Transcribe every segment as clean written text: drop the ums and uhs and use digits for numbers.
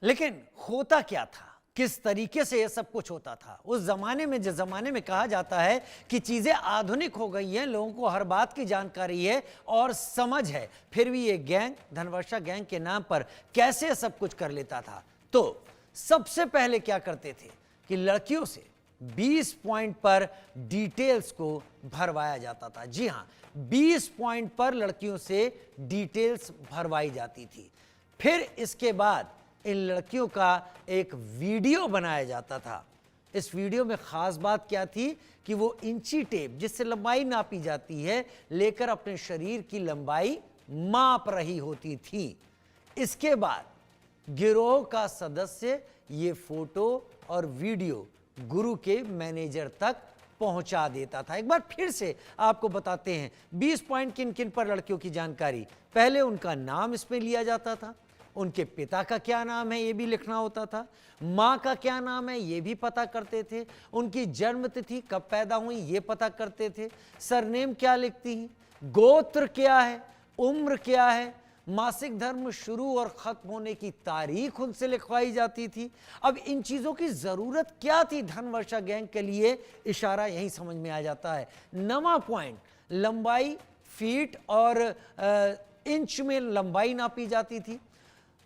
लेकिन होता क्या था, किस तरीके से यह सब कुछ होता था उस जमाने में, जिस जमाने में कहा जाता है कि चीजें आधुनिक हो गई हैं, लोगों को हर बात की जानकारी है और समझ है, फिर भी ये गैंग धनवर्षा गैंग के नाम पर कैसे सब कुछ कर लेता था। तो सबसे पहले क्या करते थे कि लड़कियों से 20 पॉइंट पर डिटेल्स को भरवाया जाता था। जी हां, 20 पॉइंट पर लड़कियों से डिटेल्स भरवाई जाती थी। फिर इसके बाद इन लड़कियों का एक वीडियो बनाया जाता था। इस वीडियो में खास बात क्या थी कि वो इंची टेप, जिससे लंबाई नापी जाती है, लेकर अपने शरीर की लंबाई माप रही होती थी। इसके बाद गिरोह का सदस्य ये फोटो और वीडियो गुरु के मैनेजर तक पहुंचा देता था। एक बार फिर से आपको बताते हैं 20 पॉइंट किन किन पर लड़कियों की जानकारी। पहले उनका नाम इसमें लिया जाता था, उनके पिता का क्या नाम है ये भी लिखना होता था, माँ का क्या नाम है ये भी पता करते थे, उनकी जन्म तिथि कब पैदा हुई ये पता करते थे, सरनेम क्या लिखती हैं, गोत्र क्या है, उम्र क्या है, मासिक धर्म शुरू और खत्म होने की तारीख उनसे लिखवाई जाती थी। अब इन चीजों की जरूरत क्या थी धनवर्षा गैंग के लिए, इशारा यही समझ में आ जाता है। 9वां पॉइंट, लंबाई फीट और इंच में लंबाई नापी जाती थी।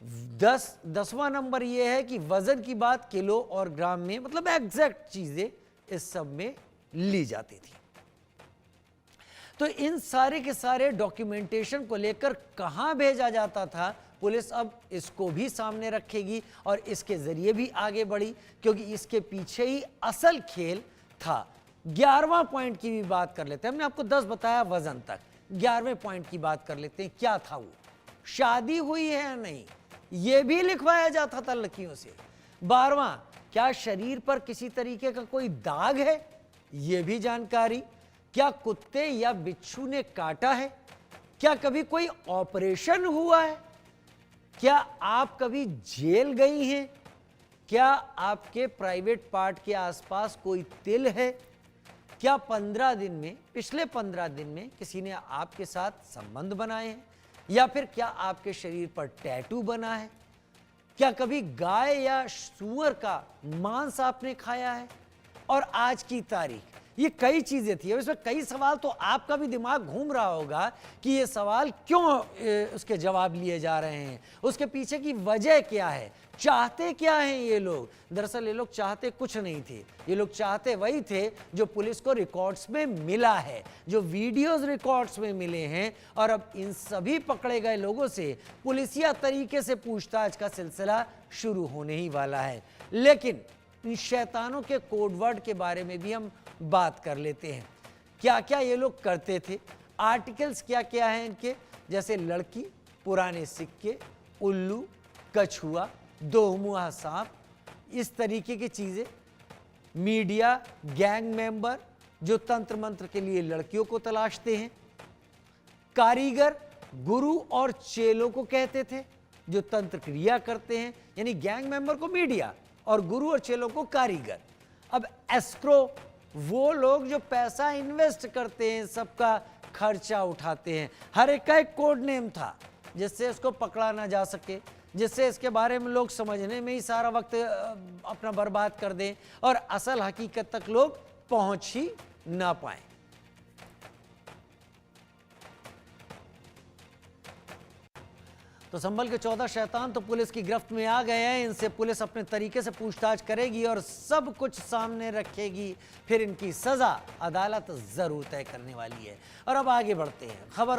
10वां नंबर यह है कि वजन की बात किलो और ग्राम में, मतलब एग्जैक्ट चीजें इस सब में ली जाती थी। तो इन सारे के सारे डॉक्यूमेंटेशन को लेकर कहां भेजा जाता था, पुलिस अब इसको भी सामने रखेगी और इसके जरिए भी आगे बढ़ी, क्योंकि इसके पीछे ही असल खेल था। 11वां पॉइंट की भी बात कर लेते हैं। हमने आपको 10 बताया वजन तक, 11वें पॉइंट की बात कर लेते हैं। क्या था वो, शादी हुई है या नहीं ये भी लिखवाया जाता था लड़कियों से। 12वां, क्या शरीर पर किसी तरीके का कोई दाग है ये भी जानकारी, क्या कुत्ते या बिच्छू ने काटा है, क्या कभी कोई ऑपरेशन हुआ है, क्या आप कभी जेल गई हैं, क्या आपके प्राइवेट पार्ट के आसपास कोई तिल है, क्या 15 दिन में, पिछले 15 दिन में किसी ने आपके साथ संबंध बनाए हैं, या फिर क्या आपके शरीर पर टैटू बना है, क्या कभी गाय या सूअर का मांस आपने खाया है, और आज की तारीख। ये कई चीजें थी। अब इसमें कई सवाल तो आपका भी दिमाग घूम रहा होगा कि ये सवाल क्यों उसके जवाब लिए जा रहे हैं, उसके पीछे की वजह क्या है, चाहते क्या हैं ये लोग। दरअसल ये लोग चाहते कुछ नहीं थे, ये लोग चाहते वही थे जो पुलिस को रिकॉर्ड्स में मिला है, जो वीडियोस रिकॉर्ड्स में मिले हैं। और अब इन सभी पकड़े गए लोगों से पुलिसिया तरीके से पूछताछ का सिलसिला शुरू होने ही वाला है। लेकिन इन शैतानों के कोडवर्ड के बारे में भी हम बात कर लेते हैं। क्या क्या ये लोग करते थे, आर्टिकल्स क्या क्या हैं इनके, जैसे लड़की, पुराने सिक्के, उल्लू, कछुआ, दोमुहा सांप, इस तरीके की चीजें। मीडिया, गैंग मेंबर जो तंत्र मंत्र के लिए लड़कियों को तलाशते हैं। कारीगर गुरु और चेलों को कहते थे जो तंत्र क्रिया करते हैं, यानी गैंग मेंबर को मीडिया और गुरु और चेलों को कारीगर। अब एस्क्रो वो लोग जो पैसा इन्वेस्ट करते हैं, सबका खर्चा उठाते हैं। हर एक का एक कोड नेम था जिससे इसको पकड़ा ना जा सके, जिससे इसके बारे में लोग समझने में ही सारा वक्त अपना बर्बाद कर दें और असल हकीकत तक लोग पहुंच ही ना पाए। तो संभल के 14 शैतान तो पुलिस की गिरफ्त में आ गए हैं। इनसे पुलिस अपने तरीके से पूछताछ करेगी और सब कुछ सामने रखेगी, फिर इनकी सजा अदालत जरूर तय करने वाली है। और अब आगे बढ़ते हैं खबर